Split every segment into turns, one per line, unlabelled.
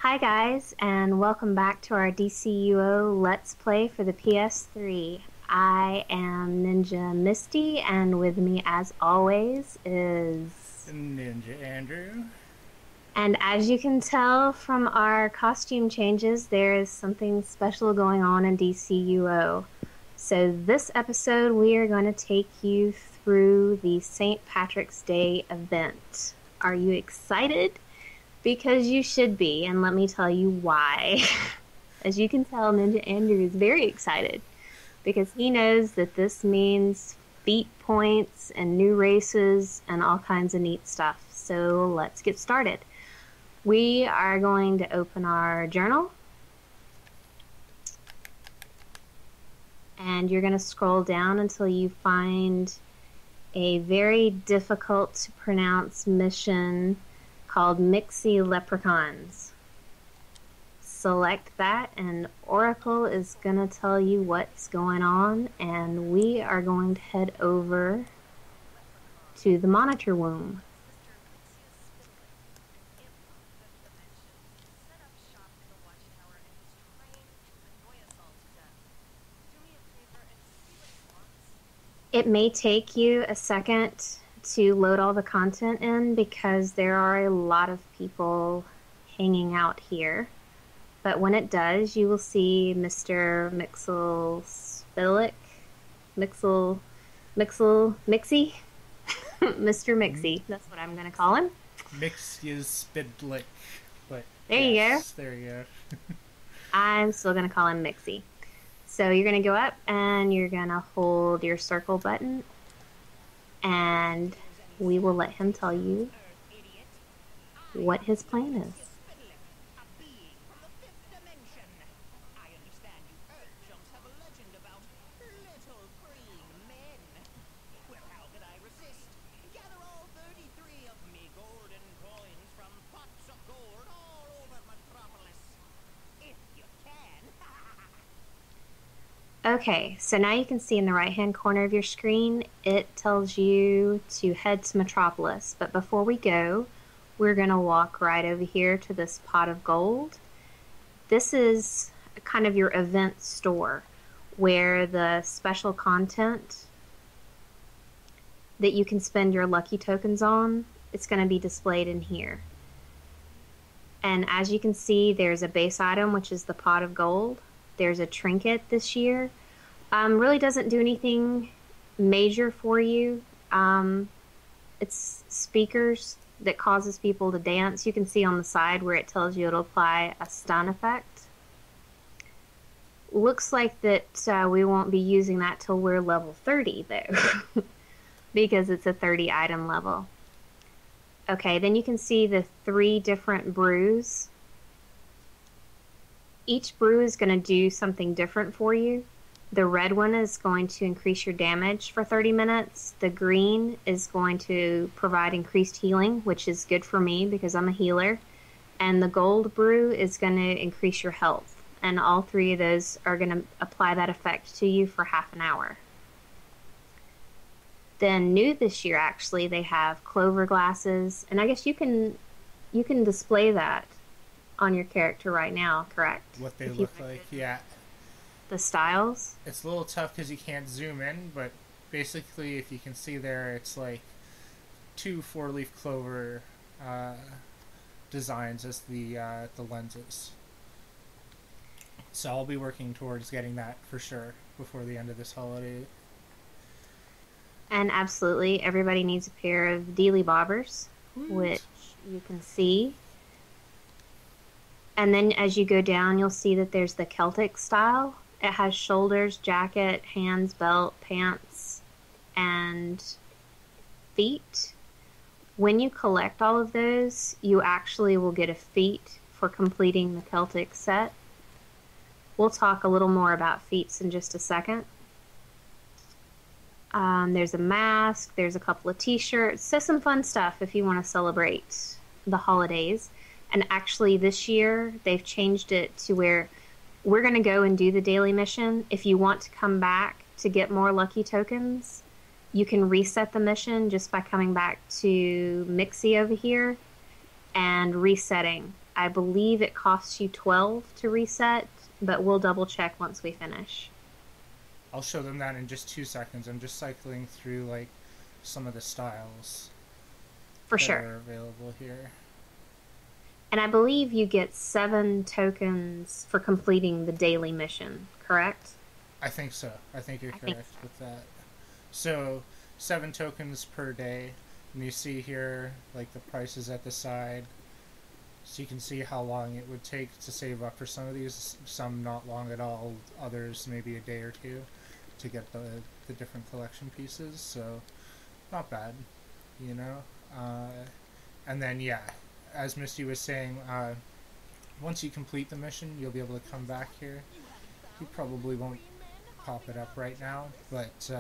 Hi guys, and welcome back to our DCUO Let's Play for the PS3. I am Ninja Misty, and with me as always is...
Ninja Andrew.
And as you can tell from our costume changes, there is something special going on in DCUO. So this episode we are going to take you through the St. Patrick's Day event. Are you excited? Because you should be, and let me tell you why. As you can tell, Ninja Andrew is very excited because he knows that this means feat points and new races and all kinds of neat stuff. So let's get started. We are going to open our journal, and you're going to scroll down until you find a very difficult to pronounce mission called Mixie Leprechauns. Select that, and Oracle is going to tell you what's going on, and we are going to head over to the monitor room. It may take you a second to load all the content in because there are a lot of people hanging out here. But when it does, you will see Mr. Mixie. Mr. Mixie. That's what I'm going to call him.
Mixy's Spidlick. But
there
yes,
you go.
There you go.
I'm still going to call him Mixie. So you're going to go up and you're going to hold your circle button, and we will let him tell you what his plan is. Okay, so now you can see in the right-hand corner of your screen, it tells you to head to Metropolis. But before we go, we're going to walk right over here to this pot of gold. This is kind of your event store where the special content that you can spend your lucky tokens on, it's going to be displayed in here. And as you can see, there's a base item, which is the pot of gold. There's a trinket this year. Really doesn't do anything major for you. It's speakers that causes people to dance. You can see on the side where it tells you it'll apply a stun effect. Looks like that we won't be using that till we're level 30 though, because it's a 30 item level. Okay, then you can see the 3 different brews. Each brew is going to do something different for you. The red one is going to increase your damage for 30 minutes. The green is going to provide increased healing, which is good for me because I'm a healer. And the gold brew is going to increase your health. And all 3 of those are going to apply that effect to you for half an hour. Then new this year, actually, they have clover glasses. And I guess you can display that on your character right now, correct?
What they look like, yeah.
The styles?
It's a little tough because you can't zoom in, but basically if you can see there, it's like 2 4-leaf clover designs as the lenses. So I'll be working towards getting that for sure before the end of this holiday.
And absolutely, everybody needs a pair of dealy bobbers, which you can see. And then as you go down, you'll see that there's the Celtic style. It has shoulders, jacket, hands, belt, pants, and feet. When you collect all of those, you actually will get a feat for completing the Celtic set. We'll talk a little more about feats in just a second. There's a mask, there's a couple of t-shirts, so some fun stuff if you want to celebrate the holidays. And actually this year, they've changed it to where we're going to go and do the daily mission. If you want to come back to get more lucky tokens, you can reset the mission just by coming back to Mixie over here and resetting. I believe it costs you 12 to reset, but we'll double check once we finish.
I'll show them that in just 2 seconds. I'm just cycling through like some of the styles
For
that
sure.
are available here.
And I believe you get 7 tokens for completing the daily mission, correct?
I think so. I think you're
I think
correct
so.
with that. So 7 tokens per day. And you see here like the prices at the side. So you can see how long it would take to save up for some of these. Some not long at all. Others maybe a day or two to get the different collection pieces. So not bad, you know. And then yeah, as Misty was saying, once you complete the mission, you'll be able to come back here. You probably won't pop it up right now, but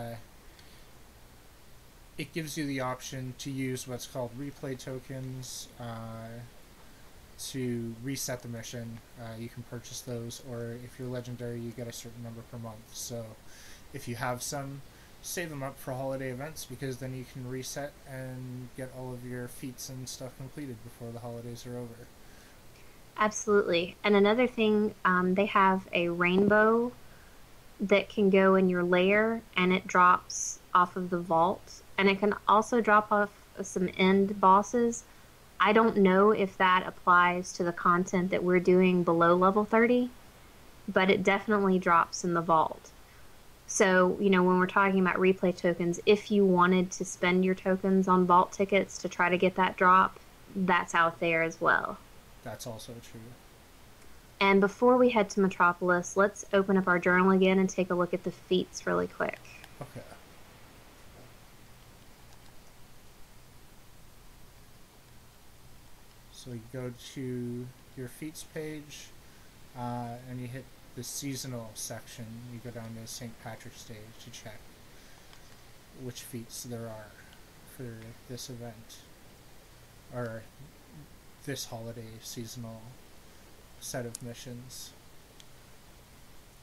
it gives you the option to use what's called replay tokens to reset the mission. You can purchase those, or if you're legendary, you get a certain number per month. So if you have some, save them up for holiday events, because then you can reset and get all of your feats and stuff completed before the holidays are over.
Absolutely. And another thing, they have a rainbow that can go in your lair and it drops off of the vault. And it can also drop off some end bosses. I don't know if that applies to the content that we're doing below level 30, but it definitely drops in the vault. So, you know, when we're talking about replay tokens, if you wanted to spend your tokens on vault tickets to try to get that drop, that's out there as well.
That's also true.
And before we head to Metropolis, let's open up our journal again and take a look at the feats really quick.
Okay. So you go to your feats page, and you hit the seasonal section. You go down to St. Patrick's Day to check which feats there are for this event, or this holiday seasonal set of missions.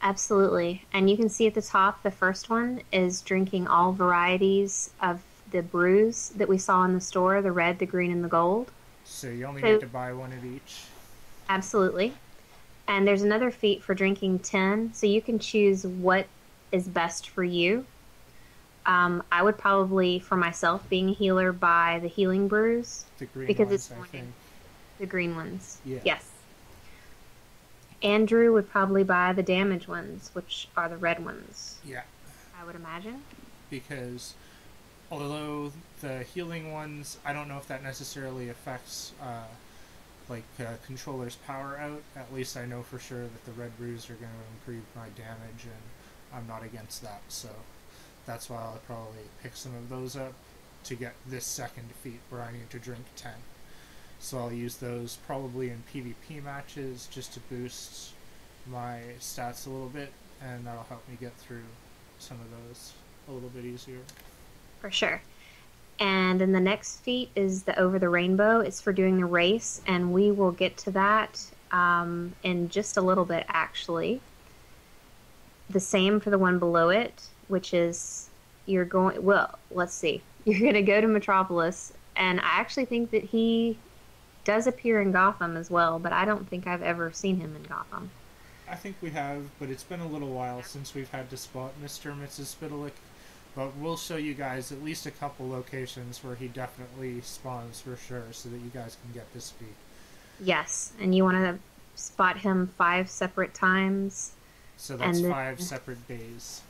Absolutely. And you can see at the top, the first one is drinking all varieties of the brews that we saw in the store, the red, the green, and the gold.
So you only
So,
need to buy one of each.
absolutely. And there's another feat for drinking 10, so you can choose what is best for you. I would probably, for myself, being a healer, buy the healing brews
The green
because it's
ones, I think.
the green ones.
Yeah.
Yes. Andrew would probably buy the damage ones, which are the red ones,
Yeah.
I would imagine.
Because although the healing ones, I don't know if that necessarily affects controller's power out. At least I know for sure that the red brews are going to improve my damage, and I'm not against that. So that's why I'll probably pick some of those up to get this second defeat where I need to drink 10. So I'll use those probably in PvP matches just to boost my stats a little bit, and that'll help me get through some of those a little bit easier.
For sure. And then the next feat is the Over the Rainbow. It's for doing the race, and we will get to that in just a little bit, actually. The same for the one below it, which is you're going, well, let's see. You're going to go to Metropolis, and I actually think that he does appear in Gotham as well, but I don't think I've ever seen him in Gotham.
I think we have, but it's been a little while since we've had to spot Mr. and Mrs. Spitalik. But we'll show you guys at least a couple locations where he definitely spawns for sure, so that you guys can get this feat.
Yes, and you want to spot him 5 separate times.
So that's
And then,
5 separate days.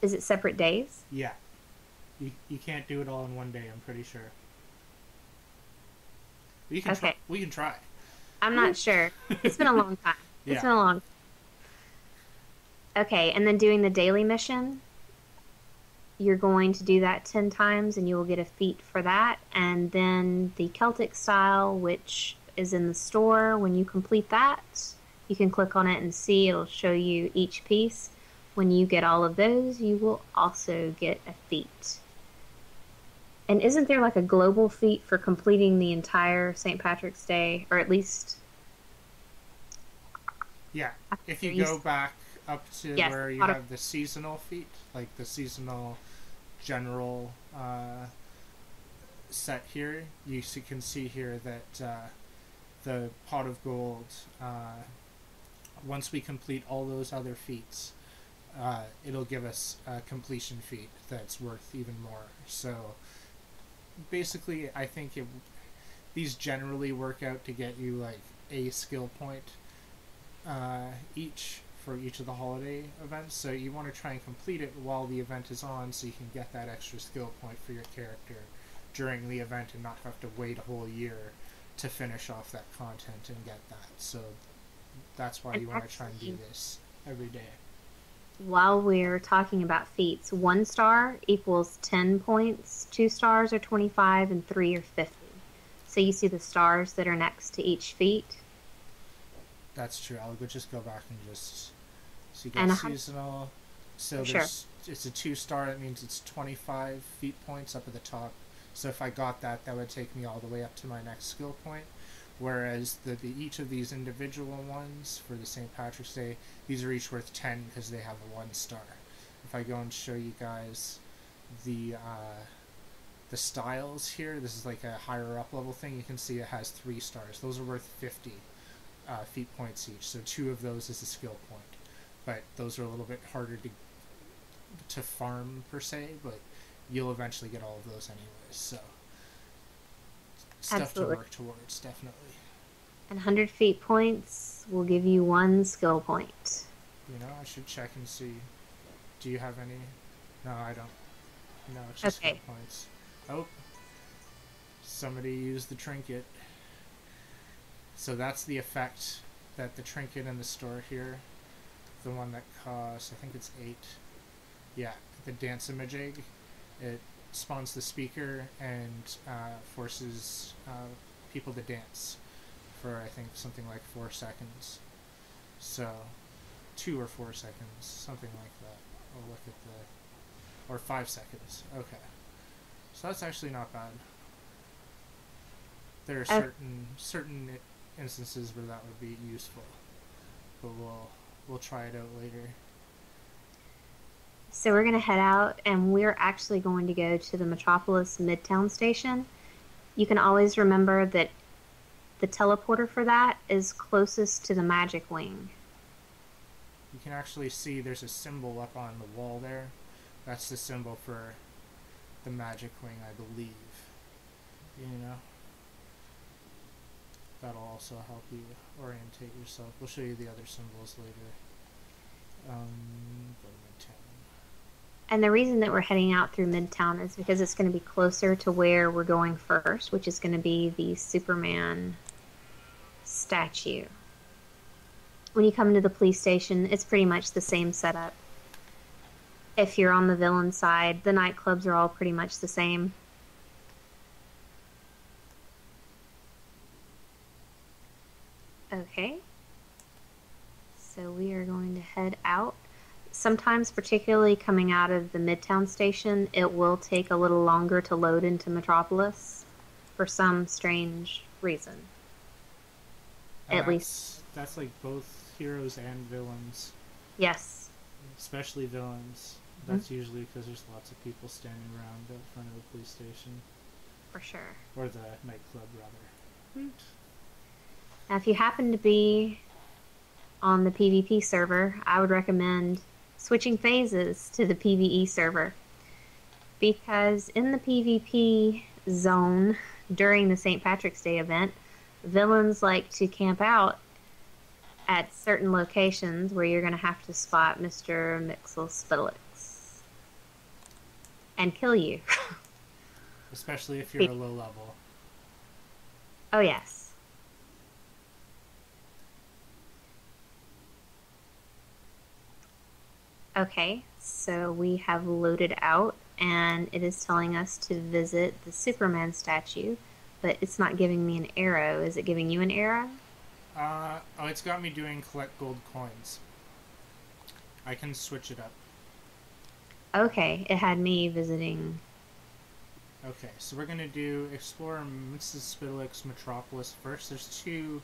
is it separate days?
Yeah. You can't do it all in one day, I'm pretty sure. We can
Okay.
we can try.
I'm not sure. It's been a long time. It's
Yeah.
been a long Okay, and then doing the daily mission, you're going to do that 10 times and you will get a feat for that. And then the Celtic style, which is in the store, when you complete that, you can click on it and see it'll show you each piece. When you get all of those, you will also get a feat. And isn't there like a global feat for completing the entire St. Patrick's Day, or at least
Yeah. If
there
you go
used-
back up to
Yes,
where you
auto-
have the seasonal feat, like the seasonal general set here, you can see here that the pot of gold, once we complete all those other feats, it'll give us a completion feat that's worth even more. So basically, I think these generally work out to get you like a skill point each for each of the holiday events. So you want to try and complete it while the event is on, so you can get that extra skill point for your character during the event and not have to wait a whole year to finish off that content and get that. So that's why you want to try and do this every day.
While we're talking about feats, 1 star equals 10 points, 2 stars are 25, and 3 are 50. So you see the stars that are next to each feat.
That's true. I'll just go back and just... So you got seasonal. So it's a 2 star. That means it's 25 feat points up at the top. So if I got that, that would take me all the way up to my next skill point. Whereas each of these individual ones for the St. Patrick's Day, these are each worth 10 because they have a 1 star. If I go and show you guys the styles here, this is like a higher up level thing. You can see it has 3 stars. Those are worth 50 feat points each. So 2 of those is a skill point. But those are a little bit harder to farm per se, but you'll eventually get all of those anyways. So stuff to work towards, definitely.
And 100 feat points will give you 1 skill point.
You know, I should check and see. Do you have any? No, I don't. No, it's just skill points. Oh, somebody used the trinket. So that's the effect that the trinket in the store here, the one that costs, I think it's 8. Yeah, the dance-a-majig. It spawns the speaker and forces people to dance for, I think, something like 4 seconds. So 2 or 4 seconds, something like that. I'll look at or 5 seconds. Okay, so that's actually not bad. There are certain instances where that would be useful, but we'll try it out later.
So we're going to head out, and we're actually going to go to the Metropolis Midtown Station. You can always remember that the teleporter for that is closest to the magic wing.
You can actually see there's a symbol up on the wall there. That's the symbol for the magic wing, I believe. You know? That'll also help you orientate yourself. We'll show you the other symbols later. Go to Midtown.
And the reason that we're heading out through Midtown is because it's going to be closer to where we're going first, which is going to be the Superman statue. When you come to the police station, it's pretty much the same setup. If you're on the villain side, the nightclubs are all pretty much the same. Okay. So we are going to head out. Sometimes, particularly coming out of the Midtown station, it will take a little longer to load into Metropolis for some strange reason. At least
that's like both heroes and villains.
Yes.
Especially villains. That's usually because there's lots of people standing around in front of the police station.
For sure.
Or the nightclub, rather.
Now, if you happen to be on the PvP server, I would recommend switching phases to the PvE server. Because in the PvP zone during the St. Patrick's Day event, villains like to camp out at certain locations where you're going to have to spot Mr. Mixel-Spittlix and kill you.
Especially if you're a low level.
Oh, yes. Okay, so we have loaded out, and it is telling us to visit the Superman statue, but it's not giving me an arrow. Is it giving you an arrow?
It's got me doing collect gold coins. I can switch it up.
Okay, it had me visiting.
Okay, so we're going to do Explore Mrs. Spittlix Metropolis first. There's 2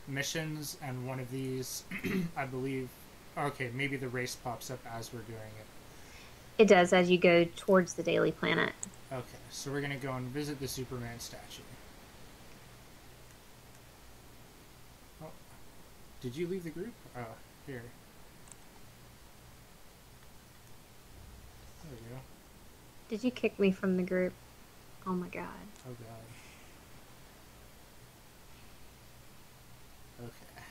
missions, and one of these, I believe... Okay, maybe the race pops up as we're doing it.
It does as you go towards the Daily Planet.
Okay, so we're going to go and visit the Superman statue. Did you leave the group? Oh, here. There we go.
Did you kick me from the group? Oh my god.
Oh god. Okay.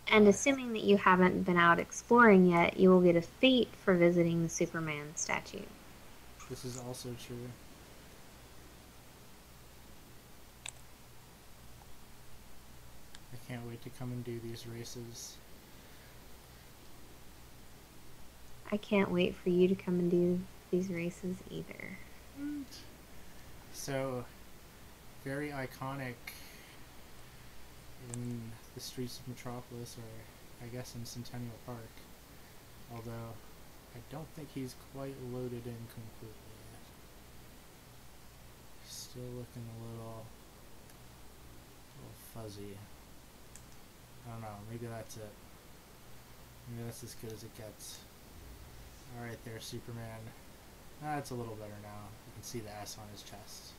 And assuming that you haven't been out exploring yet, you will get a feat for visiting the Superman statue.
This is also true. I can't wait to come and do these races.
I can't wait for you to come and do these races either.
So, very iconic in the streets of Metropolis, or I guess in Centennial Park. Although, I don't think he's quite loaded in completely yet. He's still looking a little fuzzy. I don't know, maybe that's it. Maybe that's as good as it gets. Alright there, Superman. That's a little better now. You can see the S on his chest.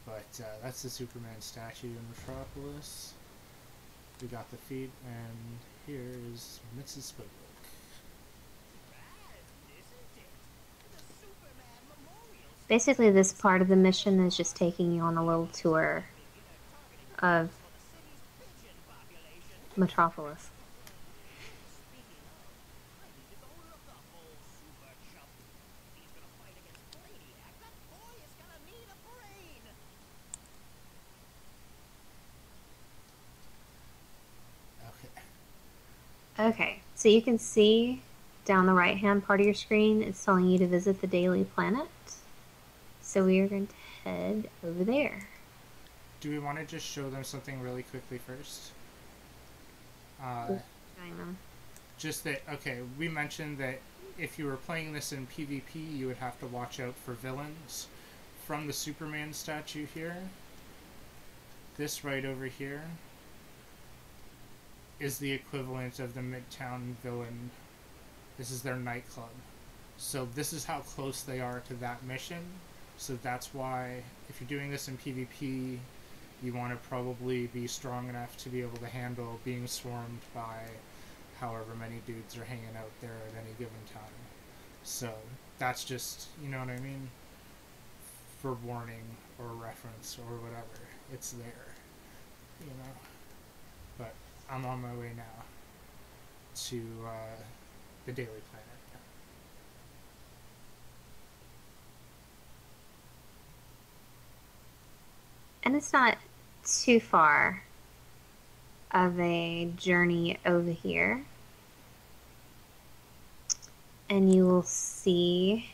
But that's the Superman statue in Metropolis. We got the feat, and here is Mrs. Spokebook.
Basically, this part of the mission is just taking you on a little tour of Metropolis. Okay, so you can see down the right-hand part of your screen, it's telling you to visit the Daily Planet. So we are going to head over there.
Do we want to just show them something really quickly first?
Showing them.
Just that, okay, we mentioned that if you were playing this in PvP, you would have to watch out for villains. From the Superman statue here, this right over here is the equivalent of the Midtown villain. This is their nightclub. So this is how close they are to that mission. So that's why, if you're doing this in PvP, you want to probably be strong enough to be able to handle being swarmed by however many dudes are hanging out there at any given time. So that's just, you know what I mean? For warning or reference or whatever. It's there, you know? But I'm on my way now to the Daily Planet.
And it's not too far of a journey over here. And you will see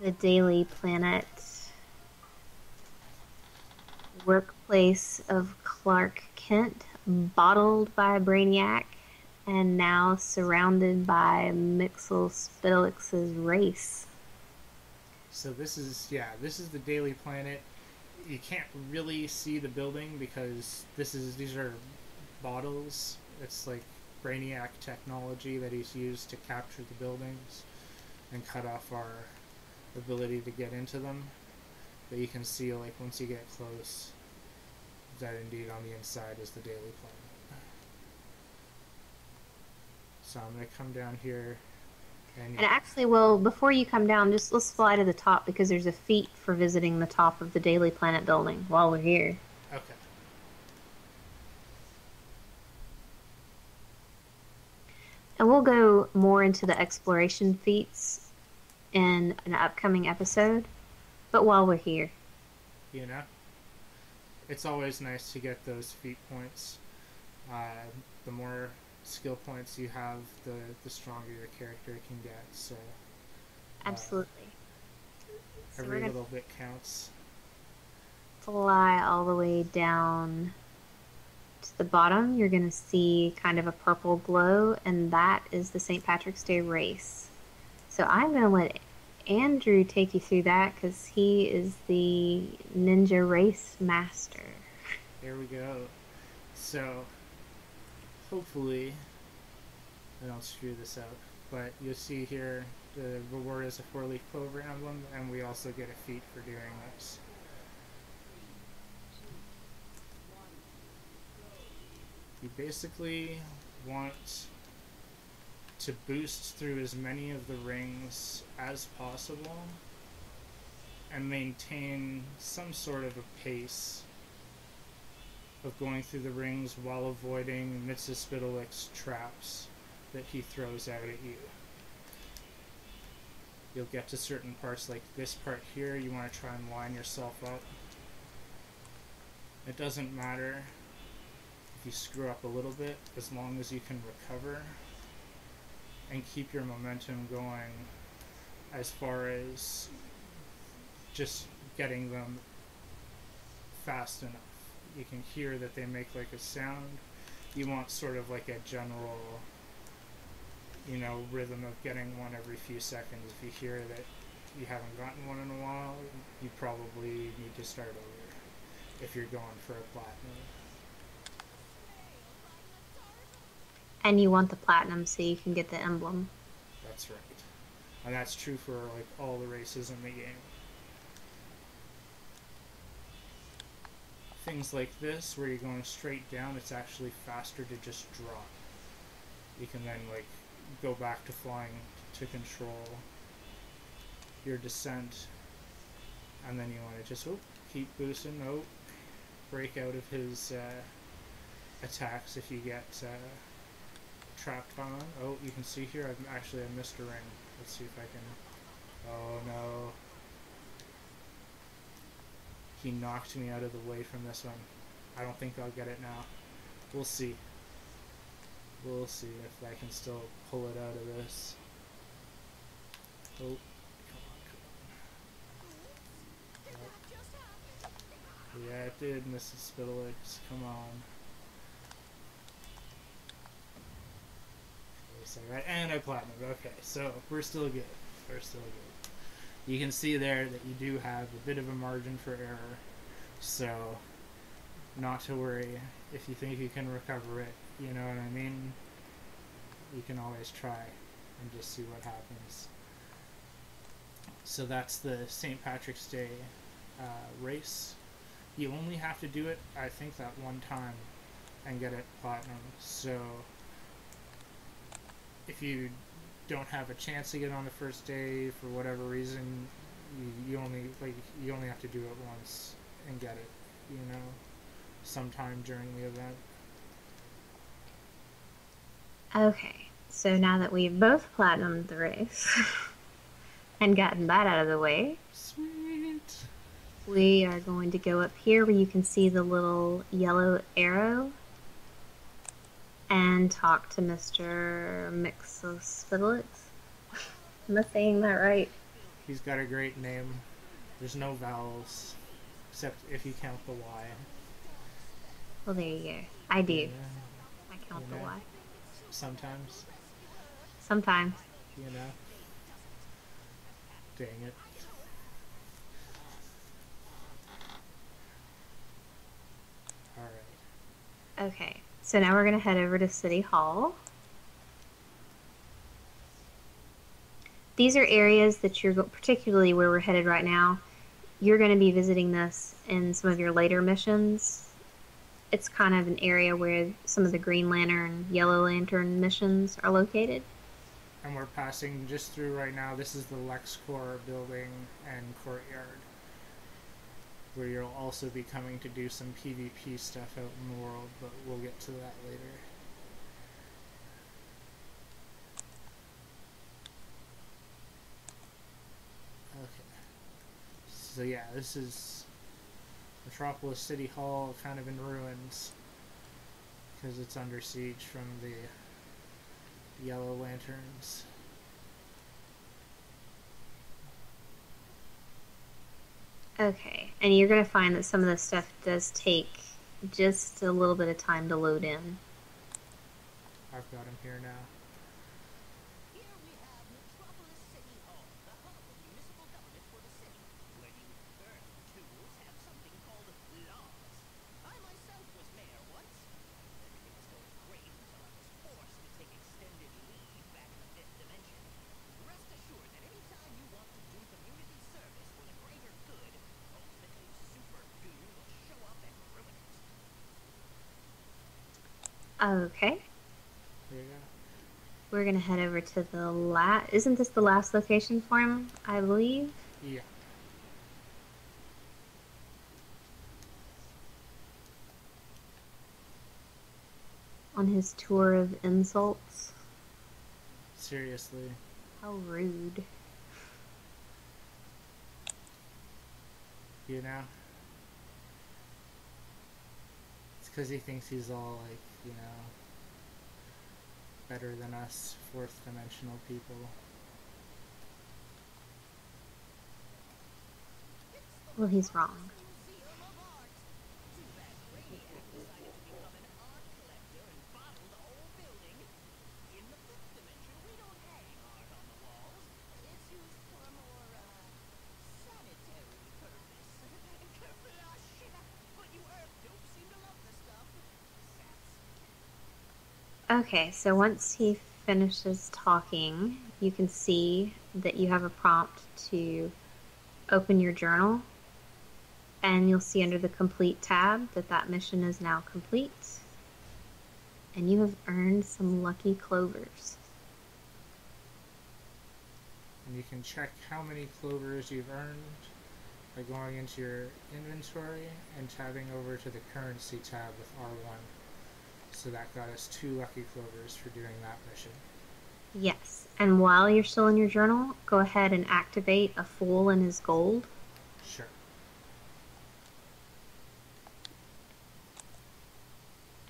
the Daily Planet workplace of Clark Kent, bottled by Brainiac, and now surrounded by Mixel Spittlix's race.
So this is the Daily Planet. You can't really see the building because these are bottles. It's like Brainiac technology that he's used to capture the buildings and cut off our ability to get into them. But you can see, like, once you get close, that indeed on the inside is the Daily Planet. So I'm going to come down here. And
actually, well, before you come down, just let's fly to the top because there's a feat for visiting the top of the Daily Planet building while we're here.
Okay.
And we'll go more into the exploration feats in an upcoming episode. But while we're here,
you know, it's always nice to get those feat points. The more skill points you have, the stronger your character can get. So
absolutely. So
every little bit counts.
Fly all the way down to the bottom. You're going to see kind of a purple glow, and that is the St. Patrick's Day race. So I'm going to let Andrew take you through that because he is the ninja race master.
There we go. So hopefully I don't screw this up, but you'll see here The reward is a 4-leaf clover emblem, and we also get a feat for doing this. You basically want to boost through as many of the rings as possible and maintain some sort of a pace of going through the rings while avoiding Mitsispidalik's traps that he throws out at you. You'll get to certain parts like this part here, you want to try and line yourself up. It doesn't matter if you screw up a little bit, as long as you can recover and keep your momentum going as far as just getting them fast enough. You can hear that they make like a sound. You want sort of like a general, you know, rhythm of getting one every few seconds. If you hear that you haven't gotten one in a while, you probably need to start over if you're going for a platinum.
And you want the platinum so you can get the emblem.
That's right. And that's true for like all the races in the game. Things like this, where you're going straight down, it's actually faster to just drop. You can then like go back to flying to control your descent, and then you want to just keep boosting. Break out of his attacks if you get trapped on. Oh, you can see here I missed a ring. Let's see if I can. Oh no. He knocked me out of the way from this one. I don't think I'll get it now. We'll see. We'll see if I can still pull it out of this. Oh, come on. Yeah, it did, Mrs. Spittlix. Come on. Right, and I platinumed. Okay, so we're still good. We're still good. You can see there that you do have a bit of a margin for error, so not to worry. If you think you can recover it, you know what I mean? You can always try and just see what happens. So that's the St. Patrick's Day race. You only have to do it, I think, that one time and get it platinum. So if you don't have a chance to get on the first day for whatever reason, you only have to do it once and get it, you know, sometime during the event.
Okay, so now that we've both platinumed the race and gotten that out of the way,
sweet,
we are going to go up here where you can see the little yellow arrow and talk to Mr. Mixospittlix. Am I saying that right?
He's got a great name. There's no vowels, except if you count the Y.
Well, there you go. I do.
Yeah.
I count the Y.
Sometimes.
Sometimes.
You know? Dang it. Alright.
Okay, so now we're going to head over to City Hall. These are areas that you're, particularly where we're headed right now, you're going to be visiting this in some of your later missions. It's kind of an area where some of the Green Lantern, Yellow Lantern missions are located.
And we're passing just through right now. This is the LexCorp building and courtyard, where you'll also be coming to do some PvP stuff out in the world, but we'll get to that later. Okay. So yeah, this is Metropolis City Hall, kind of in ruins, because it's under siege from the Yellow Lanterns.
Okay, and you're going to find that some of this stuff does take just a little bit of time to load in.
I've got him here now.
Here we have Metropolis City Hall, the hub of municipal government for the city, where the earth tools have something called laws. I myself was mayor once. Everything was going great until I was forced to take extended leave back in the fifth dimension. Rest assured
Okay.
There you
We're gonna head over to the Isn't this the last location for him, I believe?
go. Yeah.
On his tour of insults.
Seriously.
How rude.
You know? It's because he thinks he's all, like, you know, better than us fourth dimensional people.
Well, he's wrong.
Museum of Art. Too bad Brainiac decided to become an art collector and bottle the whole building. In the fifth dimension, we don't hang art on the walls. It's used for a more, sanitary purpose. Kerflush! But you Earth don't seem to love the stuff. Sats.
Okay, so once he finishes talking, you can see that you have a prompt to open your journal. And you'll see under the complete tab that mission is now complete. And you have earned some lucky clovers.
And you can check how many clovers you've earned by going into your inventory and tabbing over to the currency tab with R1. So that got us 2 lucky clovers for doing that mission.
Yes, and while you're still in your journal, go ahead and activate a fool and his gold.
Sure.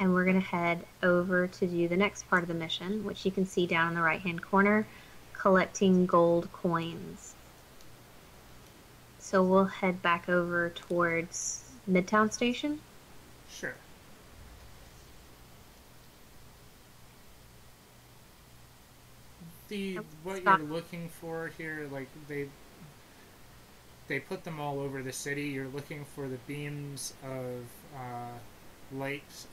And we're going to head over to do the next part of the mission, which you can see down in the right-hand corner, collecting gold coins. So we'll head back over towards Midtown Station.
Sure. What you're looking for here, like they put them all over the city. You're looking for the beams of light,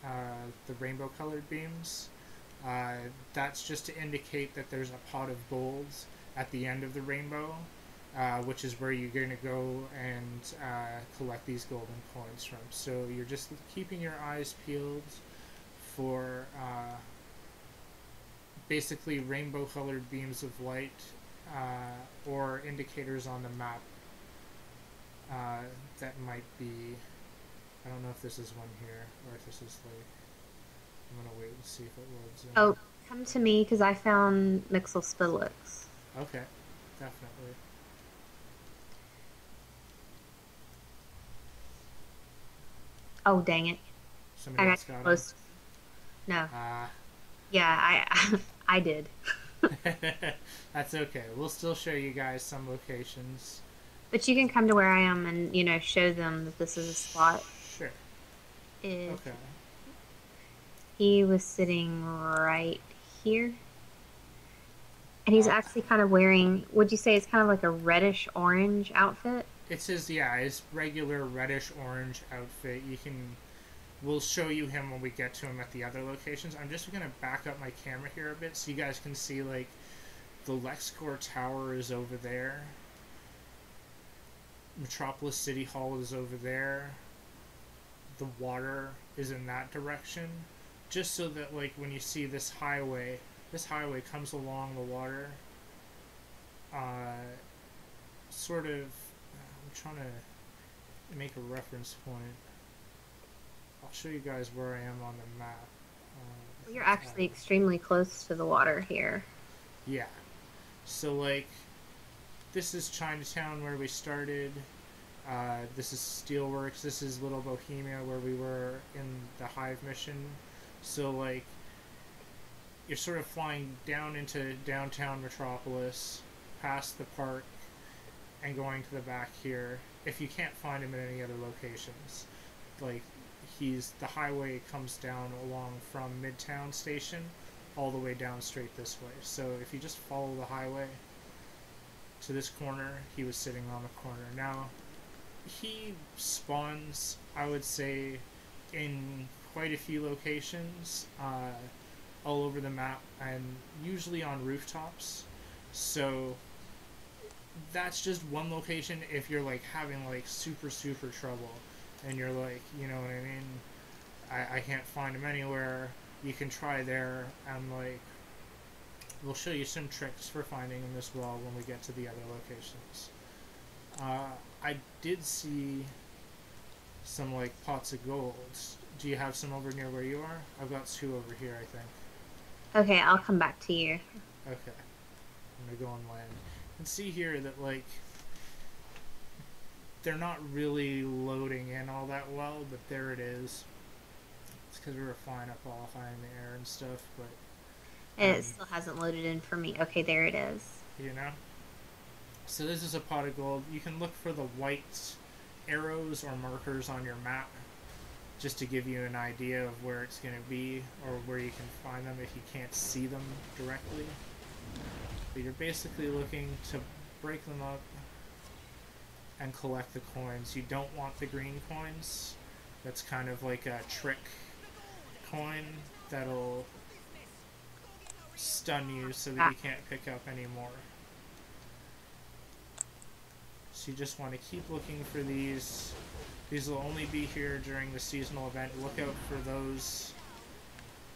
the rainbow colored beams. That's just to indicate that there's a pot of gold at the end of the rainbow, which is where you're going to go and collect these golden coins from. So you're just keeping your eyes peeled for basically rainbow colored beams of light or indicators on the map that might be, I don't know if this is one here or if this is like, I'm gonna wait and see if it loads in.
Oh, come to me because I found Mixel Spillix.
Okay, definitely.
Oh, dang it.
Somebody
I
else
got
got
close. No. Yeah, I did.
That's okay. We'll still show you guys some locations.
But you can come to where I am and, show them that this is a spot.
Sure. Okay.
He was sitting right here. And he's actually kind of wearing, would you say it's kind of like a reddish-orange outfit?
It's his regular reddish-orange outfit. We'll show you him when we get to him at the other locations. I'm just going to back up my camera here a bit so you guys can see, like, the LexCorp Tower is over there. Metropolis City Hall is over there. The water is in that direction. Just so that, like, when you see this highway comes along the water. Sort of, I'm trying to make a reference point. I'll show you guys where I am on the map.
You're actually extremely close to the water here.
Yeah. So, like, this is Chinatown where we started. This is Steelworks. This is Little Bohemia where we were in the Hive mission. So, like, you're sort of flying down into downtown Metropolis, past the park, and going to the back here. If you can't find him in any other locations, like, the highway comes down along from Midtown Station all the way down straight this way. So if you just follow the highway to this corner, he was sitting on the corner. Now, he spawns, I would say, in quite a few locations all over the map, and usually on rooftops. So that's just one location if you're, like, having, like, super trouble and you're like, you know what I mean, I can't find him anywhere. you can try there, and like we'll show you some tricks for finding them as well when we get to the other locations. I did see some like pots of gold. Do you have some over near where you are? I've got 2 over here, I think.
Okay, I'll come back to you.
Okay. I'm gonna go on land. And see here that like they're not really loading in all that well, but there it is. It's because we were flying up all high in the air and stuff, but
It still hasn't loaded in for me. Okay, there it is.
you know. So this is a pot of gold. You can look for the white arrows or markers on your map just to give you an idea of where it's going to be or where you can find them if you can't see them directly. But you're basically looking to break them up and collect the coins. You don't want the green coins. That's kind of like a trick coin that'll stun you so that you can't pick up anymore. So you just want to keep looking for these. These will only be here during the seasonal event. Look out for those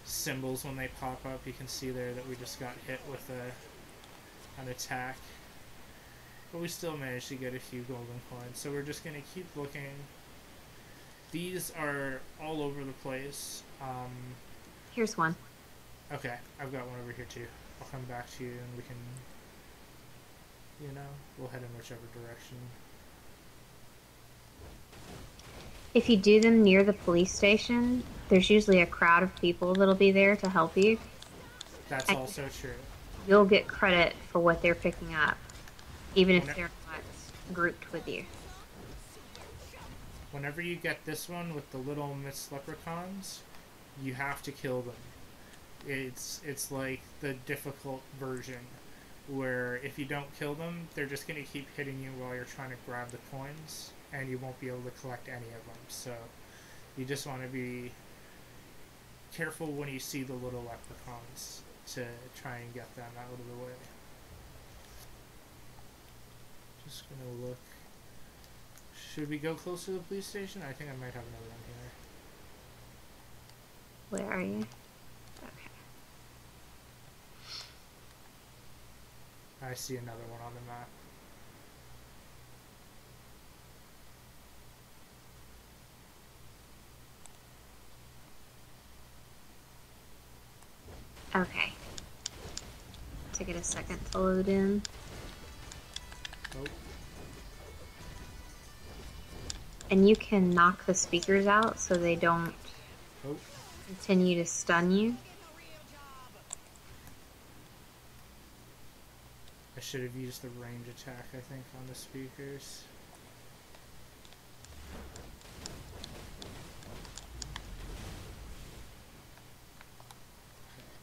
symbols when they pop up. You can see there that we just got hit with an attack. But we still managed to get a few golden coins. So we're just going to keep looking. These are all over the place.
Here's one.
Okay, I've got one over here too. I'll come back to you and we can, we'll head in whichever direction.
If you do them near the police station, there's usually a crowd of people that'll be there to help you.
That's also true.
You'll get credit for what they're picking up, even if they're not grouped with you.
Whenever you get this one with the little Miss Leprechauns, you have to kill them. It's like the difficult version, where if you don't kill them, they're just going to keep hitting you while you're trying to grab the coins, and you won't be able to collect any of them. So you just want to be careful when you see the little leprechauns to try and get them out of the way. Just going to look. Should we go close to the police station? I think I might have another one here.
Where are you?
I see another one on the map.
Okay. Take it a second to load in.
Oh.
And you can knock the speakers out so they don't continue to stun you.
I should have used the range attack, I think, on the speakers.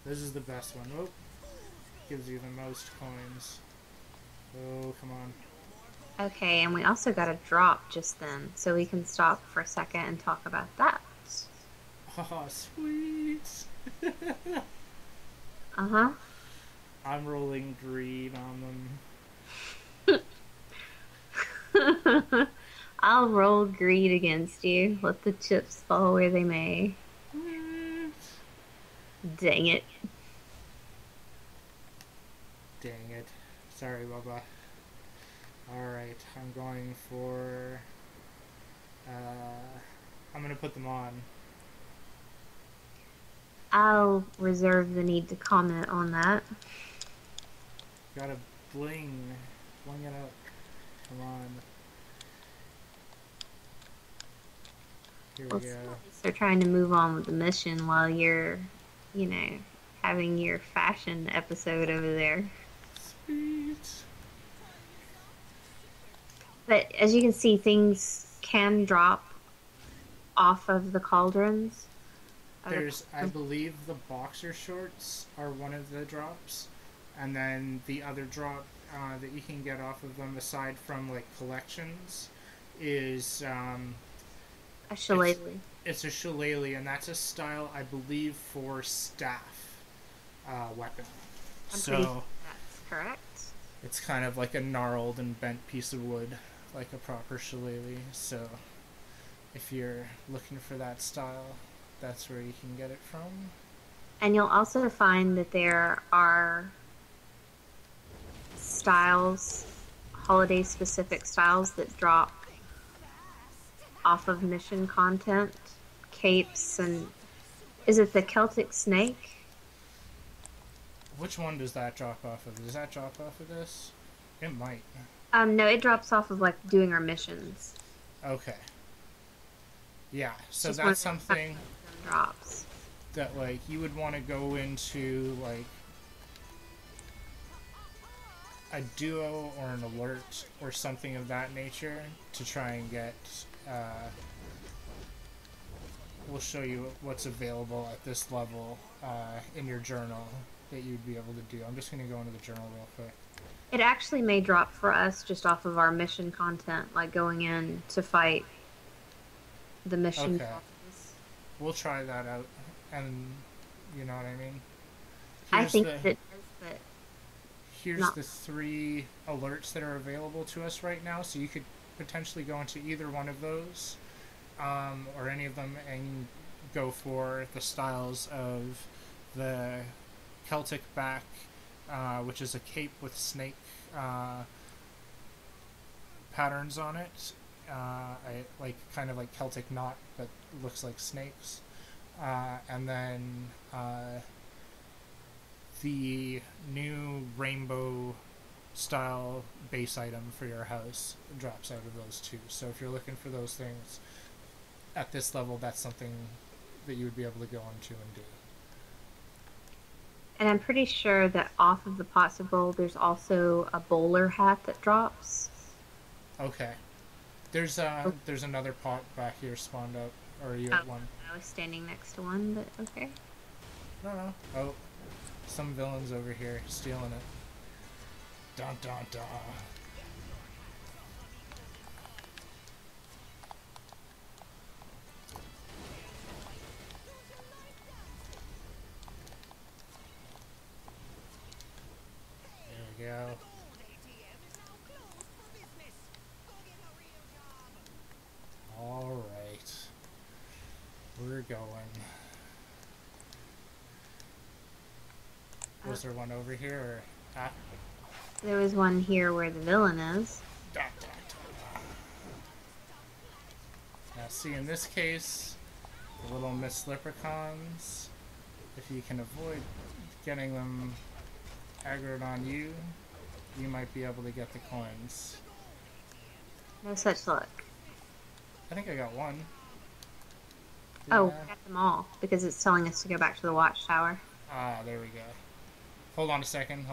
This is the best one. Oh, gives you the most coins. Oh, come on.
Okay, and we also got a drop just then, so we can stop for a second and talk about that.
Oh, sweet!
Uh-huh.
I'm rolling greed on them.
I'll roll greed against you. Let the chips fall where they may. Dang it.
Dang it. Sorry, Bubba. Alright, I'm going for... I'm gonna put them on.
I'll reserve the need to comment on that.
Gotta bling. Bling it up. Come on. Here we go.
They're trying to move on with the mission while you're, having your fashion episode over there.
Sweet.
But as you can see, things can drop off of the cauldrons.
There's, I believe, the boxer shorts are one of the drops. And then the other drop that you can get off of them, aside from, like, collections, is...
a shillelagh.
It's a shillelagh, and that's a style, I believe, for staff weapon.
I'm pretty sure that's correct.
It's kind of like a gnarled and bent piece of wood, like a proper shillelagh. So if you're looking for that style, that's where you can get it from.
And you'll also find that there are styles, holiday specific styles that drop off of mission content, capes, and is it the Celtic snake?
Which one does that drop off of? Does that drop off of this? It might.
No, it drops off of like doing our missions.
Okay. Yeah, so
Just
that's something
drops.
that like you would want to go into like a duo or an alert or something of that nature to try and get we'll show you what's available at this level in your journal that you'd be able to do. I'm just going to go into the journal real quick.
It actually may drop for us just off of our mission content, like going in to fight the mission.
Okay. We'll try that out, and you know what I mean?
I think that it is, but
here's the 3 alerts that are available to us right now, so you could potentially go into either one of those, or any of them, and go for the styles of the Celtic back, which is a cape with snake patterns on it. Like kind of like Celtic knot, but looks like snakes. And then the new rainbow style base item for your house drops out of those 2. So if you're looking for those things at this level, that's something that you would be able to go into and do.
And I'm pretty sure that off of the pots of gold, there's also a bowler hat that drops.
Okay. There's another pot back here spawned up. Or are you at one?
I was standing next to one, but okay.
No. Oh, some villain's over here stealing it. Dun dun dun. There we go. Alright. We're going. Was there one over here or
There was one here where the villain is.
Now see, in this case, the little Miss Leprechauns, if you can avoid getting them aggroed on you, you might be able to get the coins.
No such luck.
I think I got one.
Oh, we got them all, because it's telling us to go back to the watchtower.
Ah, there we go. Hold on a second.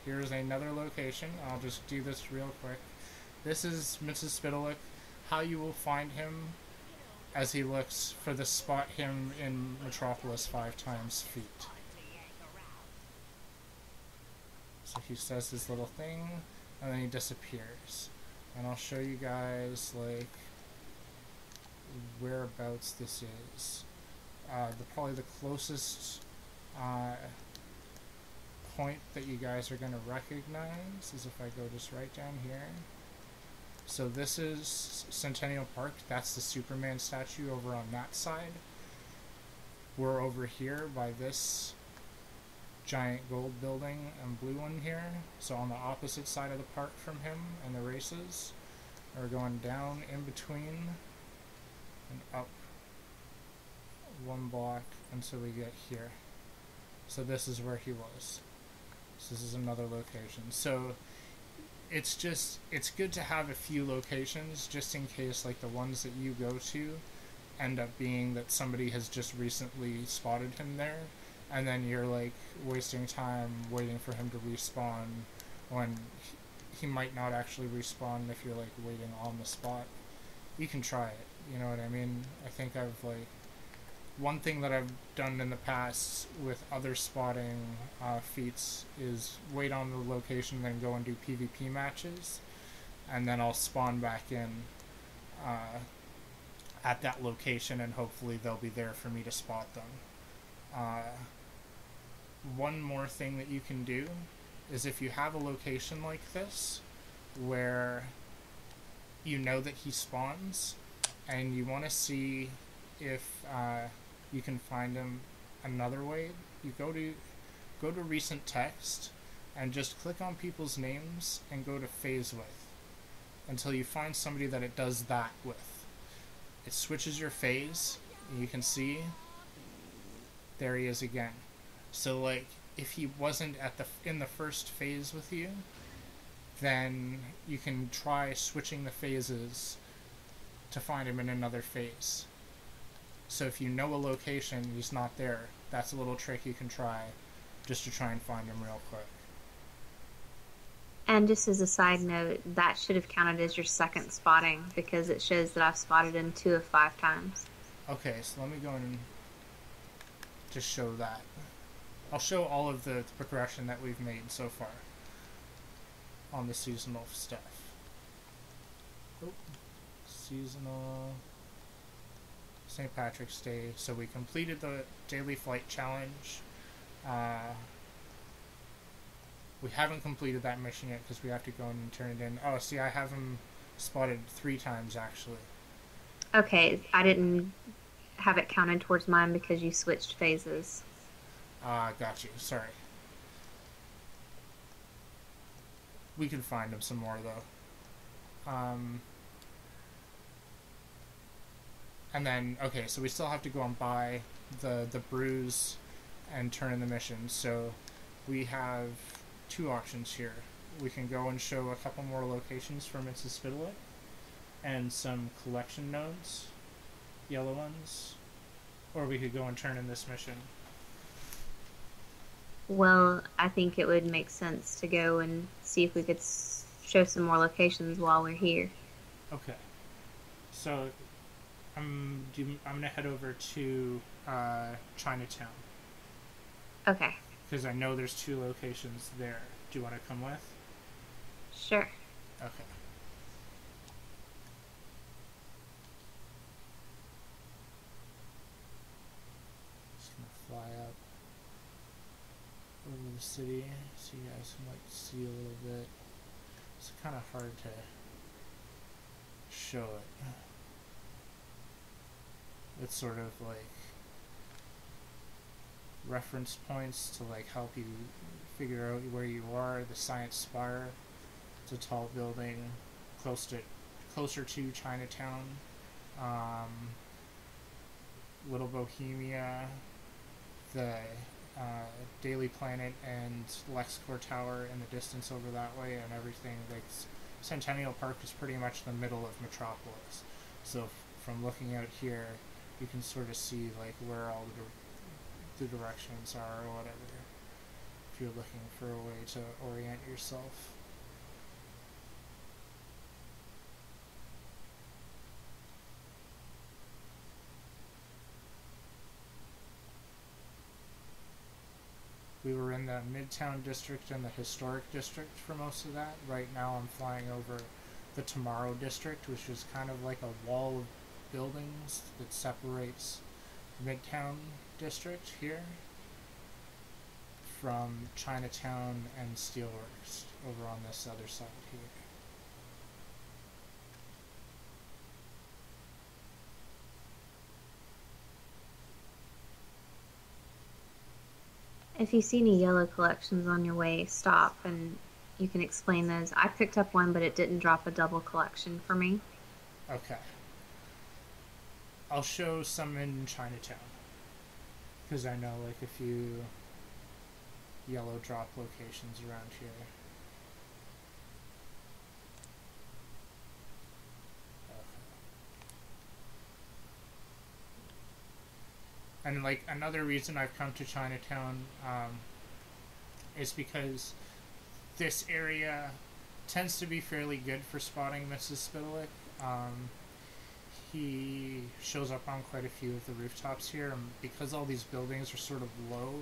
Here's another location. I'll just do this real quick. This is Mrs. Spitalick. How you will find him as he looks for the spot him in Metropolis 5 times feat. So he says his little thing, and then he disappears. And I'll show you guys, like, whereabouts this is. Probably the closest point that you guys are going to recognize is if I go just right down here. So this is Centennial Park. That's the Superman statue over on that side. We're over here by this giant gold building and blue one here. So on the opposite side of the park from him and the races. We're going down in between and up 1 block until we get here. So this is where he was. So this is another location. So it's good to have a few locations just in case, like, the ones that you go to end up being that somebody has just recently spotted him there, and then you're like wasting time waiting for him to respawn when he might not actually respawn if you're like waiting on the spot. You can try it, you know what I mean? I think I've like one thing that I've done in the past with other spotting feats is wait on the location, then go and do PvP matches, and then I'll spawn back in at that location, and hopefully they'll be there for me to spot them. One more thing that you can do is if you have a location like this where you know that he spawns and you want to see if you can find him another way. You go to recent text and just click on people's names and go to phase with until you find somebody that it does that with. It switches your phase, and you can see there he is again. So like if he wasn't in the first phase with you, then you can try switching the phases to find him in another phase. So if you know a location and he's not there, that's a little trick you can try just to try and find him real quick.
And just as a side note, that should have counted as your second spotting because it shows that I've spotted him 2 of 5 times.
Okay, so let me go and just show that. I'll show all of the progression that we've made so far on the seasonal stuff. Oh, seasonal St. Patrick's Day. So we completed the daily flight challenge. We haven't completed that mission yet because we have to go and turn it in. Oh, see, I have him spotted 3 times actually.
Okay, I didn't have it counted towards mine because you switched phases.
Got you. Sorry. We can find him some more though. And then, okay, so we still have to go and buy the brews and turn in the mission. So we have 2 options here. We can go and show a couple more locations for Mrs. Fiddlet and some collection nodes, yellow ones, or we could go and turn in this mission.
Well, I think it would make sense to go and see if we could show some more locations while we're here.
Okay. So I'm going to head over to Chinatown.
Okay.
Because I know there's 2 locations there. Do you want to come with?
Sure.
Okay. Just going to fly up over the city so you guys can like see a little bit. It's kind of hard to show it. It's sort of like reference points to like help you figure out where you are. The Science Spire, it's a tall building closer to Chinatown. Little Bohemia, the Daily Planet and LexCorp Tower in the distance over that way, and everything. Like Centennial Park is pretty much the middle of Metropolis. So from looking out here, you can sort of see like where all the directions are or whatever, if you're looking for a way to orient yourself. We were in the Midtown District and the Historic District for most of that. Right now I'm flying over the Tomorrow District, which is kind of like a wall of buildings that separates Midtown District here from Chinatown and Steelworks over on this other side here.
If you see any yellow collections on your way, stop and you can explain those. I picked up one, but it didn't drop a double collection for me.
Okay. I'll show some in Chinatown, because I know like a few yellow drop locations around here. And like another reason I've come to Chinatown is because this area tends to be fairly good for spotting Mrs. Spitalik. He shows up on quite a few of the rooftops here, and because all these buildings are sort of low,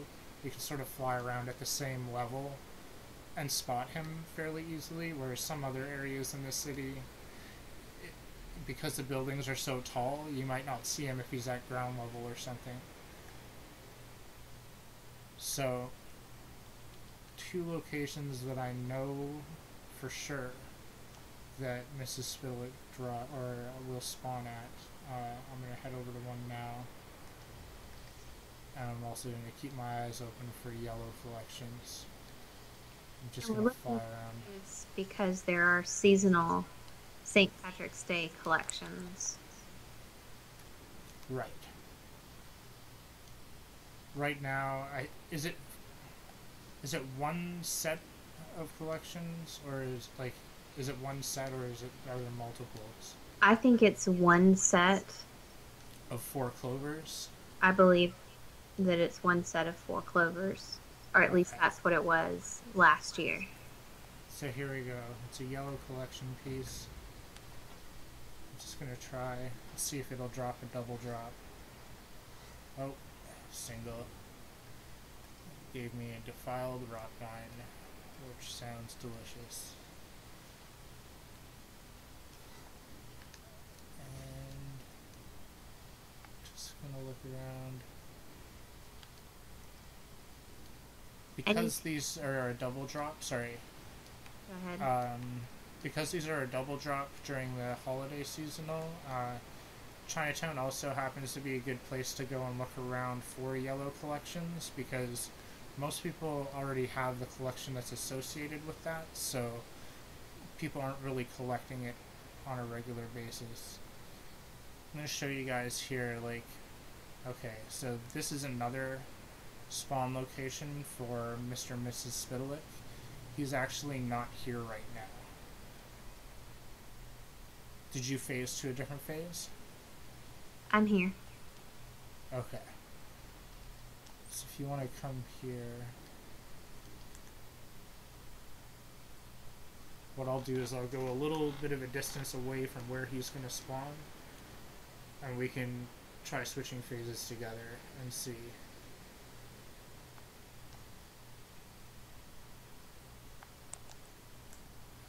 you can sort of fly around at the same level and spot him fairly easily, whereas some other areas in the city, because the buildings are so tall, you might not see him if he's at ground level or something. So, 2 locations that I know for sure that Mrs. Spillet will spawn at. I'm going to head over to one now. I'm also going to keep my eyes open for yellow collections. I'm just
And we're
going to
looking
fly
for
around.
those because there are seasonal St. Patrick's Day collections.
Right. Right now, is it one set of collections, or is it one set, or are there multiples
I think it's one set.
of 4 clovers?
I believe that it's one set of 4 clovers, or at least
Okay.
that's what it was last year.
So here we go. It's a yellow collection piece. I'm just gonna try and see if it'll drop a double drop. Oh, single. Gave me a defiled rock vine, which sounds delicious. And just gonna look around. Because these are a double drop, sorry.
Go ahead.
Because these are a double drop during the holiday seasonal, Chinatown also happens to be a good place to go and look around for yellow collections, because most people already have the collection that's associated with that, so people aren't really collecting it on a regular basis. I'm going to show you guys here, okay, so this is another spawn location for Mr. and Mrs. Spitalik. He's actually not here right now. Did you phase to a different phase?
I'm here.
Okay. So if you want to come here, what I'll do is I'll go a little bit of a distance away from where he's going to spawn, and we can try switching phases together and see.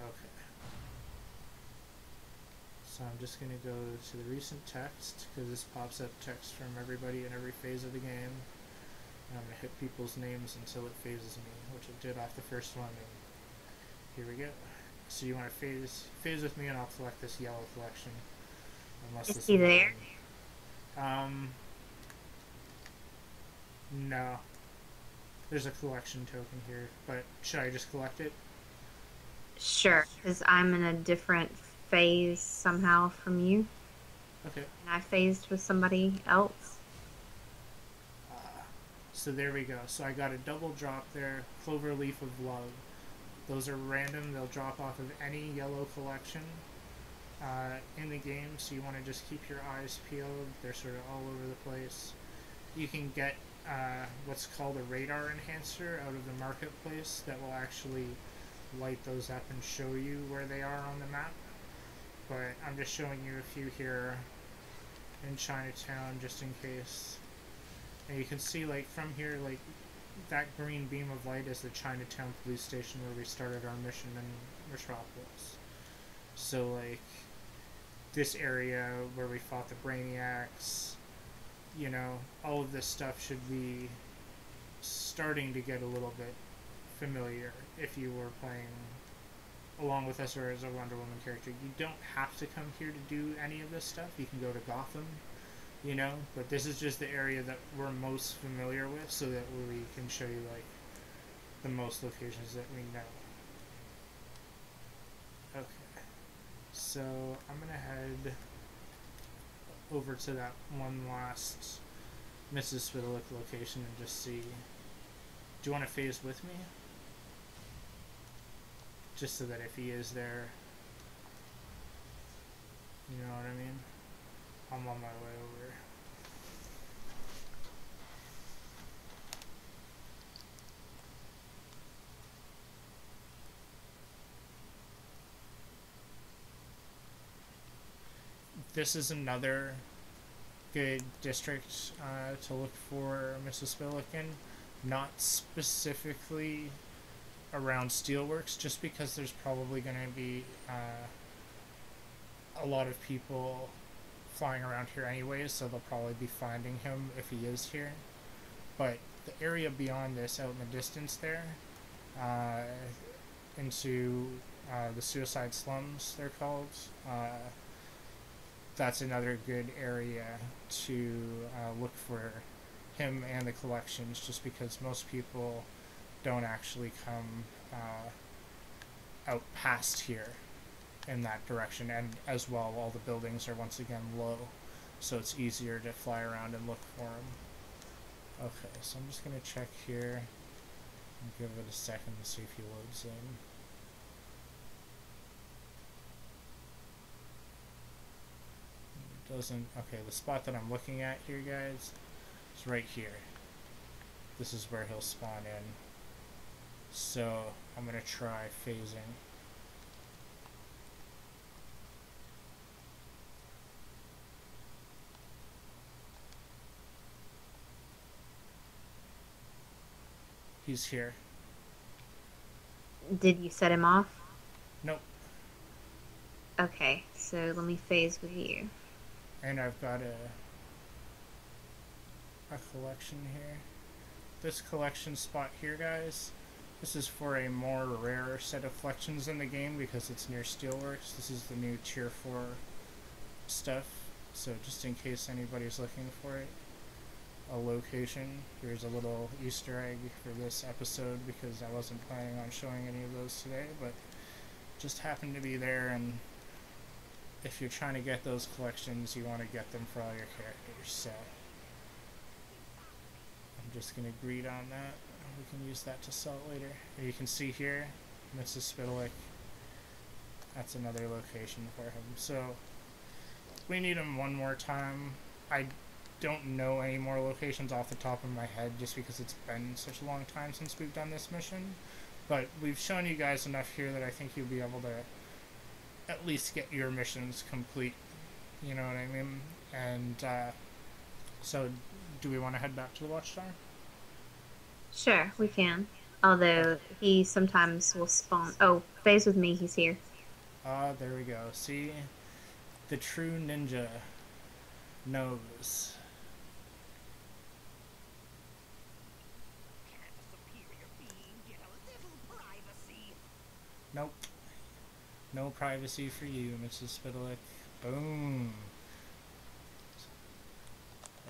Okay. So I'm just going to go to the recent text, because this pops up text from everybody in every phase of the game. And I'm going to hit people's names until it phases me, which it did off the first one, and here we go. So you want to phase with me, and I'll collect this yellow collection.
Is he there?
No. There's a collection token here, but should I just collect it?
Sure, because I'm in a different phase somehow from you.
Okay.
And I phased with somebody else.
So there we go. So I got a double drop there, Cloverleaf of Love. Those are random. They'll drop off of any yellow collection in the game, so you want to just keep your eyes peeled. They're sort of all over the place. You can get what's called a radar enhancer out of the marketplace that will actually light those up and show you where they are on the map. But I'm just showing you a few here in Chinatown just in case. And you can see, from here, that green beam of light is the Chinatown police station where we started our mission in Metropolis. So, this area where we fought the Brainiacs, all of this stuff should be starting to get a little bit familiar if you were playing along with us or as a Wonder Woman character. You don't have to come here to do any of this stuff. You can go to Gotham, but this is just the area that we're most familiar with, so that we can show you, the most locations that we know. Okay. So, I'm gonna head over to that one last Mrs. Spitalik location and just see. Do you want to phase with me? Just so that if he is there, you know what I mean? I'm on my way over. This is another good district to look for Mrs. Spitalik in. Not specifically around Steelworks, just because there's probably going to be a lot of people flying around here anyways, so they'll probably be finding him if he is here. But the area beyond this, out in the distance there, into the Suicide Slums, they're called, that's another good area to look for him and the collections, just because most people don't actually come out past here in that direction, and as well all the buildings are once again low, so it's easier to fly around and look for them. Okay, so I'm just going to check here and give it a second to see if he loads in. It doesn't. Okay, the spot that I'm looking at here, guys, is right here. This is where he'll spawn in. So I'm going to try phasing. He's here.
Did you set him off?
Nope.
Okay, so let me phase with you.
And I've got a collection here. This collection spot here, guys, this is for a more rare set of collections in the game because it's near Steelworks. This is the new Tier 4 stuff, so just in case anybody's looking for it. A location. Here's a little Easter egg for this episode because I wasn't planning on showing any of those today, but just happened to be there, and if you're trying to get those collections, you want to get them for all your characters, so I'm just going to greed on that. We can use that to sell it later. And you can see here, Mrs. Spitalik, that's another location for him. So we need him one more time. I don't know any more locations off the top of my head just because it's been such a long time since we've done this mission, but we've shown you guys enough here that I think you'll be able to at least get your missions complete, you know what I mean? And so do we want to head back to the Watchtower?
Sure, we can. Although he sometimes will spawn. Oh, phase with me, he's here.
There we go. See? The true ninja knows.
Can't a superior being get a little privacy?
Nope. No privacy for you, Mrs. Spitalik. Boom.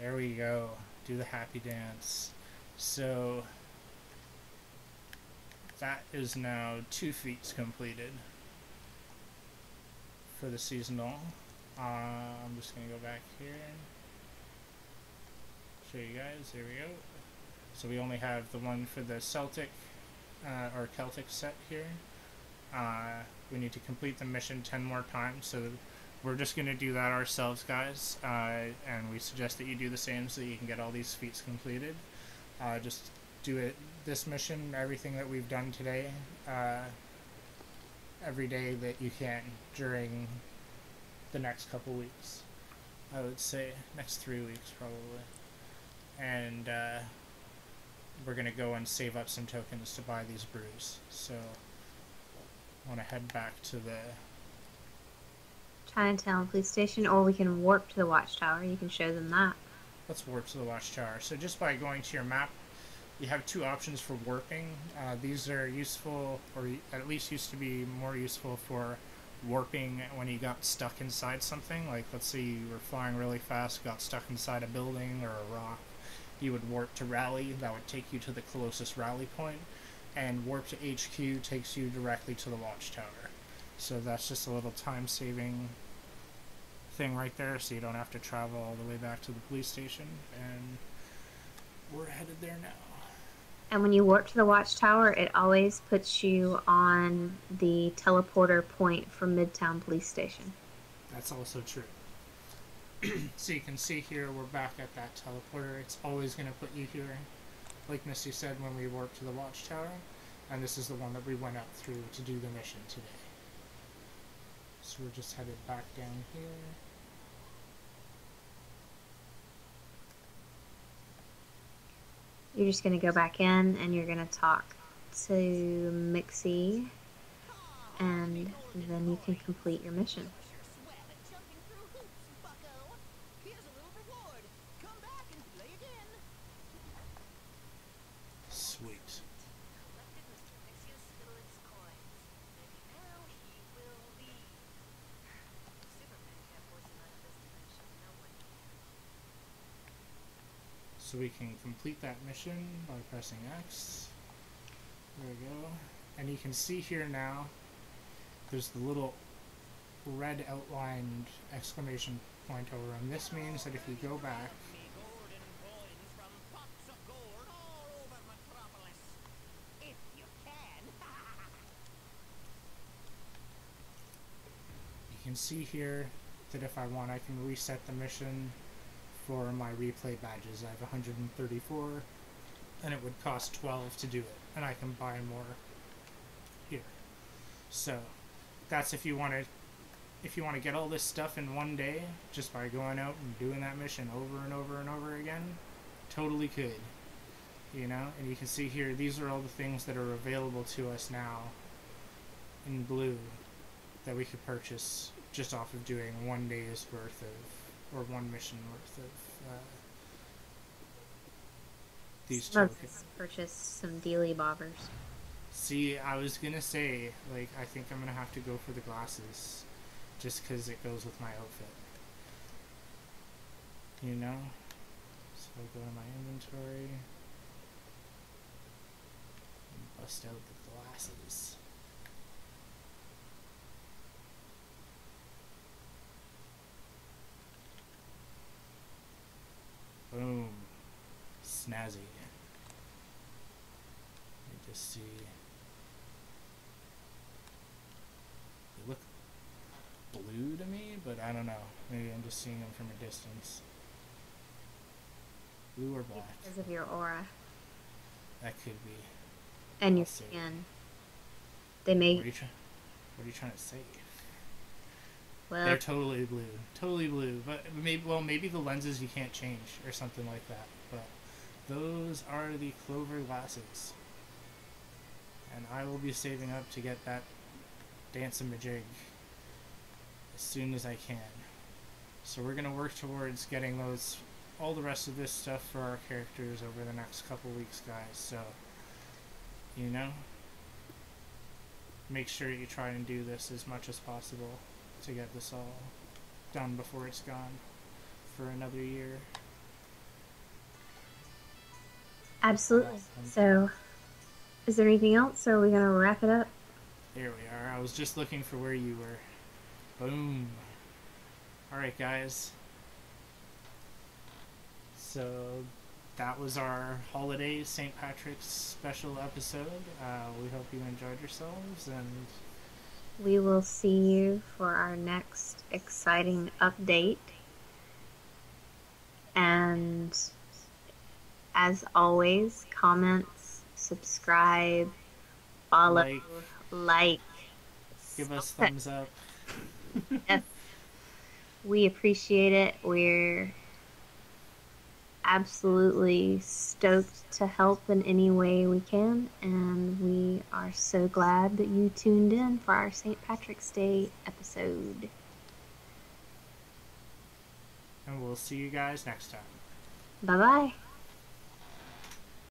There we go. Do the happy dance. So that is now 2 feats completed for the seasonal. I'm just going to go back here and show you guys. There we go. So we only have the one for the Celtic or Celtic set here. We need to complete the mission 10 more times, so we're just going to do that ourselves, guys, and we suggest that you do the same so that you can get all these feats completed. Just do it, this mission, everything that we've done today, every day that you can during the next couple weeks. I would say next 3 weeks probably. And we're going to go and save up some tokens to buy these brews. So I want to head back to the
Chinatown police station, or we can warp to the Watchtower. You can show them that.
Let's warp to the Watchtower. So just by going to your map, you have 2 options for warping. These are useful, or at least used to be more useful for warping when you got stuck inside something. Like, let's say you were flying really fast, got stuck inside a building or a rock. You would warp to rally. That would take you to the closest rally point. And warp to HQ takes you directly to the Watchtower. So that's just a little time-saving thing right there, so you don't have to travel all the way back to the police station. And we're headed there now.
And when you warp to the Watchtower, it always puts you on the teleporter point from Midtown Police Station.
That's also true. So you can see here, we're back at that teleporter. It's always going to put you here, like Misty said, when we warp to the Watchtower. And this is the one that we went out through to do the mission today. So we're just headed back down here.
You're just going to go back in and you're going to talk to Mixie, and then you can complete your mission.
Sweet. So we can complete that mission by pressing X. There we go. And you can see here now, there's the little red outlined exclamation point over them. This means that if you go back,
Me golden coins from pots of gold all over Metropolis. If you can.
you can see here that if I want, I can reset the mission for my replay badges. I have 134, and it would cost 12 to do it, and I can buy more here. So that's if you want to get all this stuff in one day just by going out and doing that mission over and over and over again. Totally could, you know. And you can see here, these are all the things that are available to us now in blue that we could purchase just off of doing 1 day's worth of, or one mission worth of these tokens.
Let's purchase some dealy bobbers.
See, I was gonna say, like, I think I'm gonna have to go for the glasses, just because it goes with my outfit. You know? So I'll go to my inventory and bust out the glasses. Boom. Snazzy. Let me just see. They look blue to me, but I don't know. Maybe I'm just seeing them from a distance. Blue or black?
Because of your aura
That could be.
and your
I'll see.
skin. They
What are
make,
what are you trying to say?
well,
They're totally blue, but maybe the lenses you can't change or something like that. But those are the Clover glasses, and I will be saving up to get that dance-a-majig as soon as I can. So we're gonna work towards getting those, all the rest of this stuff for our characters over the next couple weeks, guys. So, you know, make sure you try and do this as much as possible to get this all done before it's gone for another year.
absolutely. So, is there anything else, or are we going to wrap it up?
There we are. I was just looking for where you were. Boom. Alright, guys. So, that was our holiday St. Patrick's special episode. We hope you enjoyed yourselves, and
We will see you for our next exciting update. And as always, comments, subscribe, follow, like.
give us thumbs up.
Yes. We appreciate it. We're absolutely stoked to help in any way we can, and we are so glad that you tuned in for our St. Patrick's Day episode.
And we'll see you guys next time.
Bye bye.